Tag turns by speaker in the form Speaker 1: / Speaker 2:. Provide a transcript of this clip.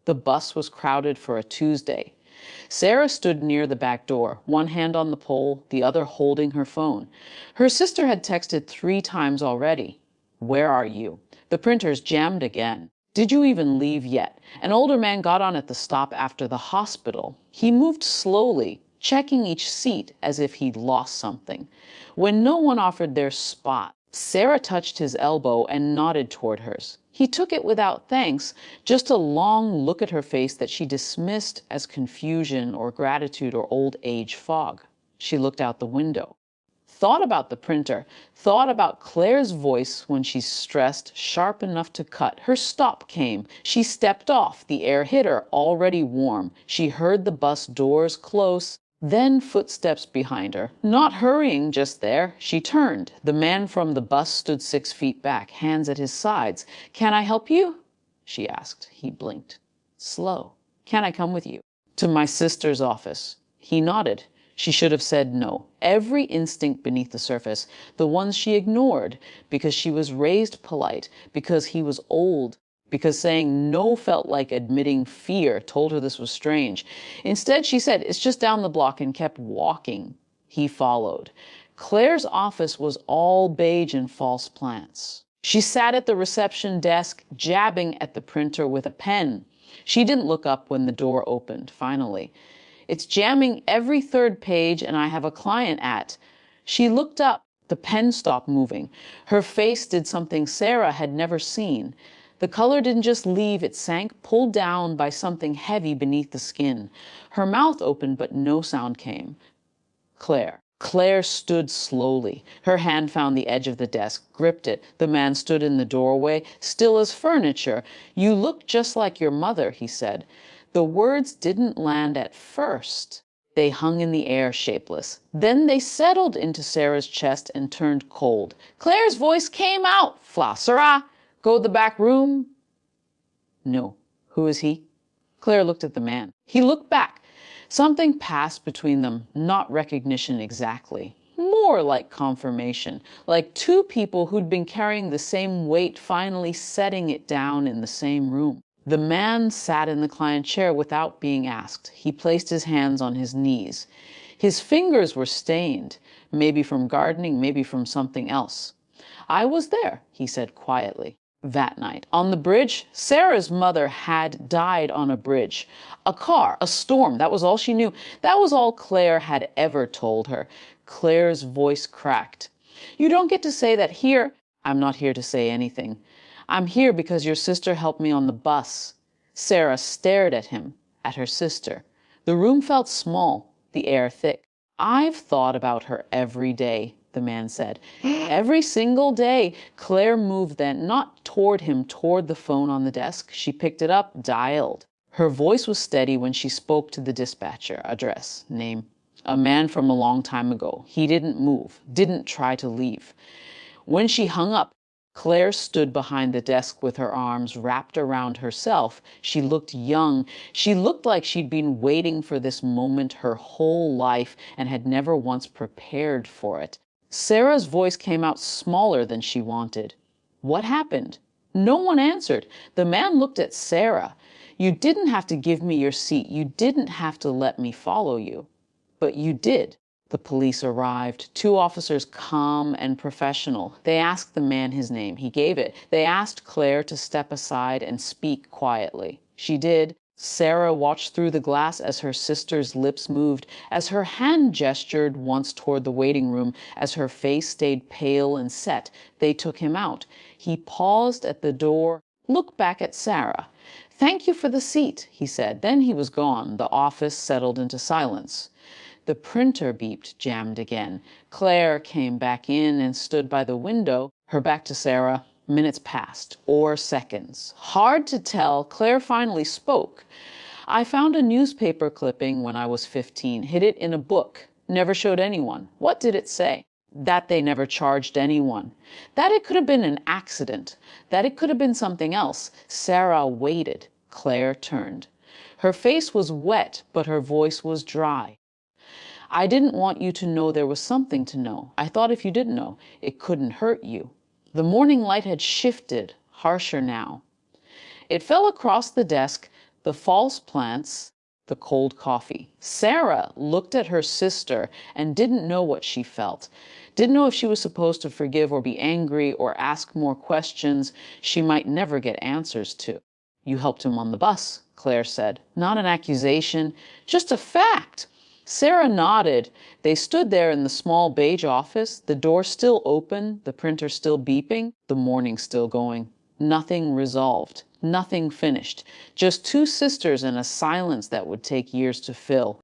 Speaker 1: The bus was crowded for a Tuesday. Sarah stood near the back door, one hand on the pole, the other holding her phone. Her sister had texted 3 times already. "Where are you? The printer's jammed again. Did you even leave yet?" An older man got on at the stop after the hospital. He moved slowly, checking each seat as if he'd lost something. When no one offered their spot, Sarah touched his elbow and nodded toward hers. He took it without thanks, just a long look at her face that she dismissed as confusion or gratitude or old age fog. She looked out the window. Thought about the printer, thought about Claire's voice when she's stressed, sharp enough to cut. Her stop came. She stepped off. The air hit her, already warm. She heard the bus doors close, then footsteps behind her. Not hurrying just there. She turned. The man from the bus stood 6 feet back, hands at his sides. "Can I help you?" she asked. He blinked. "Slow. Can I come with you?" "To my sister's office." He nodded. She should have said no. Every instinct beneath the surface, the ones she ignored because she was raised polite, because he was old, because saying no felt like admitting fear, told her this was strange. Instead, she said, "It's just down the block," and kept walking. He followed. Claire's office was all beige and false plants. She sat at the reception desk, jabbing at the printer with a pen. She didn't look up when the door opened, finally. "It's jamming every third page, and I have a client at." She looked up. The pen stopped moving. Her face did something Sarah had never seen. The color didn't just leave, it sank, pulled down by something heavy beneath the skin. Her mouth opened, but no sound came. Claire. Claire stood slowly. Her hand found the edge of the desk, gripped it. The man stood in the doorway, still as furniture. "You look just like your mother," he said. The words didn't land at first. They hung in the air, shapeless. Then they settled into Sarah's chest and turned cold. Claire's voice came out. "Fla Sarah, go to the back room." "No." "Who is he?" Claire looked at the man. He looked back. Something passed between them, not recognition exactly. More like confirmation, like two people who'd been carrying the same weight finally setting it down in the same room. The man sat in the client chair without being asked. He placed his hands on his knees. His fingers were stained, maybe from gardening, maybe from something else. "I was there," he said quietly. "That night. On the bridge. Sarah's mother had died on a bridge. A car, a storm, that was all she knew. That was all Claire had ever told her." Claire's voice cracked. "You don't get to say that here." "I'm not here to say anything. I'm here because your sister helped me on the bus." Sarah stared at him, at her sister. The room felt small, the air thick. "I've thought about her every day," the man said. "Every single day." Claire moved then, not toward him, toward the phone on the desk. She picked it up, dialed. Her voice was steady when she spoke to the dispatcher. Address, name. "A man from a long time ago. He didn't move, didn't try to leave." When she hung up, Claire stood behind the desk with her arms wrapped around herself. She looked young. She looked like she'd been waiting for this moment her whole life and had never once prepared for it. Sarah's voice came out smaller than she wanted. "What happened?" No one answered. The man looked at Sarah. "You didn't have to give me your seat. You didn't have to let me follow you. But you did." The police arrived, 2 officers calm and professional. They asked the man his name. He gave it. They asked Claire to step aside and speak quietly. She did. Sarah watched through the glass as her sister's lips moved, as her hand gestured once toward the waiting room, as her face stayed pale and set. They took him out. He paused at the door, looked back at Sarah. "Thank you for the seat," he said. Then he was gone. The office settled into silence. The printer beeped, jammed again. Claire came back in and stood by the window, her back to Sarah. Minutes passed, or seconds. Hard to tell. Claire finally spoke. "I found a newspaper clipping when I was 15, hid it in a book, never showed anyone." "What did it say?" "That they never charged anyone. That it could have been an accident. That it could have been something else." Sarah waited. Claire turned. Her face was wet, but her voice was dry. "I didn't want you to know there was something to know. I thought if you didn't know, it couldn't hurt you." The morning light had shifted, harsher now. It fell across the desk, The false plants, the cold coffee. Sarah looked at her sister and didn't know what she felt. Didn't know if she was supposed to forgive or be angry or ask more questions she might never get answers to. You helped him on the bus, Claire said. Not an accusation, just a fact. Sarah nodded. They stood there in the small beige office, the door still open, the printer still beeping, the morning still going. Nothing resolved, nothing finished, just two sisters in a silence that would take years to fill.